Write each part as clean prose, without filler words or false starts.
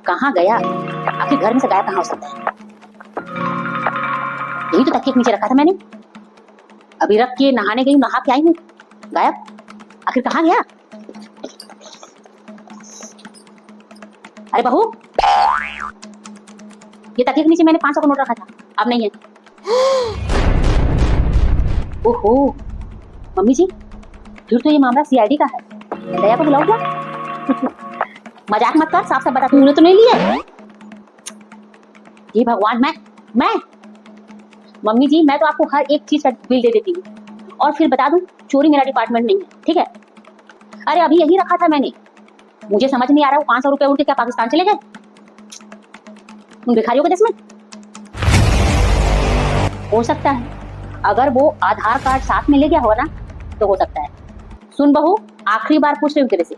कहाँ गया? आखिर घर में से गायब कहाँ हो सकता है? यही तो तकिए के नीचे रखा था मैंने। अभी रख के नहाने गई, नहा के आई हूँ, गायब। आखिर कहाँ गया? अरे बहू, ये तकिए के नीचे मैंने 500 का नोट रखा था, अब नहीं है। ओहो मम्मी जी, फिर तो ये मामला सीआईडी का है। दया को बुलाओ क्या? मजाक मत कर, साफ साफ बता, तूने तो नहीं लिया? ये भगवान, मैं मम्मी जी, मैं तो आपको हर एक चीज का बिल दे देती हूँ और फिर बता दूं, चोरी मेरा डिपार्टमेंट नहीं है, ठीक है? अरे अभी यही रखा था मैंने। मुझे समझ नहीं आ रहा, वो 500 रुपए उड़ के क्या पाकिस्तान चले गए उन भिखारियों के देश में? हो सकता है, अगर वो आधार कार्ड साथ में ले गया होगा ना, तो हो सकता है। सुन बहू, आखिरी बार पूछ रही हूँ तेरे से,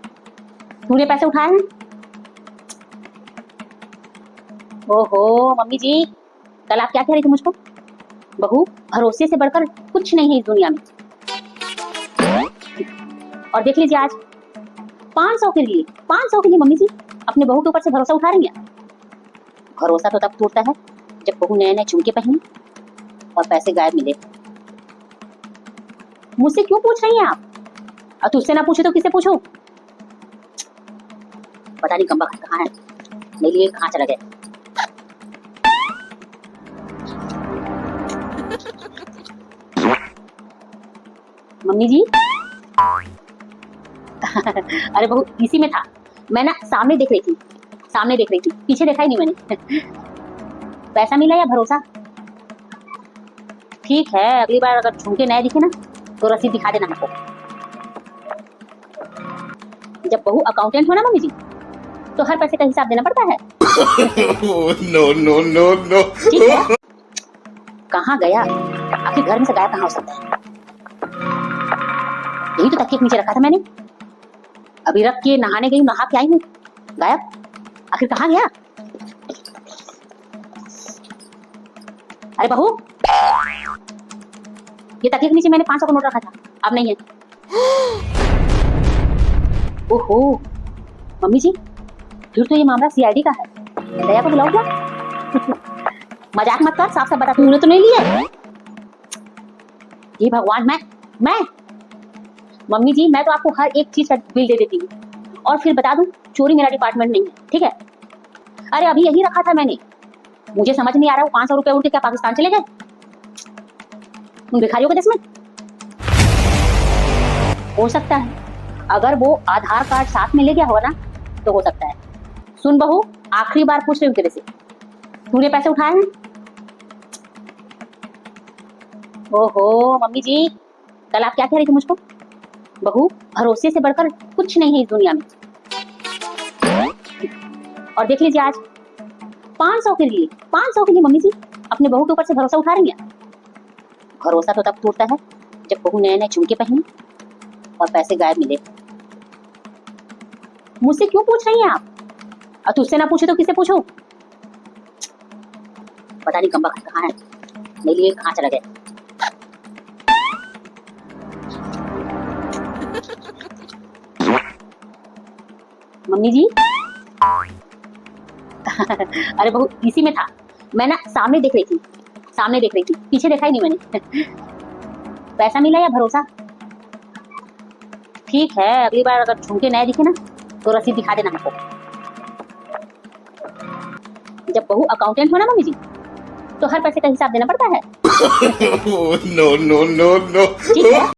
तूने पैसे उठाए हैं? ओहो मम्मी जी, कल आप क्या कह रही थी मुझको? बहू, भरोसे से बढ़कर कुछ नहीं है इस दुनिया में। और देख लीजिए आज 500 के लिए, 500 के लिए मम्मी जी अपने बहू के ऊपर से भरोसा उठा रही हैं। भरोसा तो तब टूटता है जब बहू नए नए झुमके पहने और पैसे गायब मिले। मुझसे क्यों पूछ रही हैं आप? और तुझसे ना पूछे तो किससे पूछूं? पता नहीं कम्बख्त कहाँ है, नहीं लिए कहाँ चला गया। मम्मी जी अरे बहू, इसी में था। मैं ना सामने देख रही थी, पीछे देखा ही नहीं मैंने। पैसा मिला या भरोसा? ठीक है, अगली बार अगर झुमके नए दिखे ना, तो रसीद दिखा देना हमको। जब बहू अकाउंटेंट हो ना मम्मी जी, तो हर पैसे का हिसाब देना पड़ता है। नो। ठीक है, कहाँ गया? आखिर घर में से गायब कहाँ हो सकता है? यही तो तकिए के नीचे रखा था मैंने। अभी रख के नहाने गई, नहा के आई हूँ, गायब। आखिर कहाँ गया? अरे बहू, ये तकिए के नीचे मैंने 500 का नोट रखा था, अब नहीं है। ओहो मम्मी जी, फिर तो ये मामला सीआईडी का है। दया को बुलाओ क्या? मजाक मत कर, साफ साफ बता, तूने तो नहीं लिया? ये भगवान, मैं मम्मी जी, मैं तो आपको हर एक चीज का बिल दे देती हूँ और फिर बता दूं, चोरी मेरा डिपार्टमेंट नहीं है, ठीक है? अरे अभी यही रखा था मैंने। मुझे समझ नहीं आ रहा, वो 500 रुपए उड़ के क्या पाकिस्तान चले गए उन भिखारियों के देश में? हो सकता है, अगर वो आधार कार्ड साथ में ले गया होगा ना, तो हो सकता है। सुन बहू, आखिरी बार पूछ रही हूँ तेरे से, तूने पैसे उठाए हैं? ओहो मम्मी जी, कल आप क्या कह रही थी मुझको? बहू, भरोसे से बढ़कर कुछ नहीं है इस दुनिया में। और देख लीजिए आज 500 के लिए मम्मी जी अपने बहू के ऊपर से भरोसा उठा रही हैं। भरोसा तो तब टूटता है जब बहू नए नए झुमके पहने और पैसे गायब मिले। मुझसे क्यों पूछ रही हैं आप? और तुझसे ना पूछे तो किससे पूछूं? पता नहीं कम्बख्त कहाँ है, नहीं लिए कहाँ चला गया। मम्मी जी अरे बहू, इसी में था। मैं ना सामने देख रही थी, पीछे देखा ही नहीं मैंने। पैसा मिला या भरोसा? ठीक है, अगली बार अगर झुमके नए दिखे ना, तो रसीद दिखा देना हमको। जब बहू अकाउंटेंट हो ना मम्मी जी, तो हर पैसे का हिसाब देना पड़ता है। नो। ठीक है।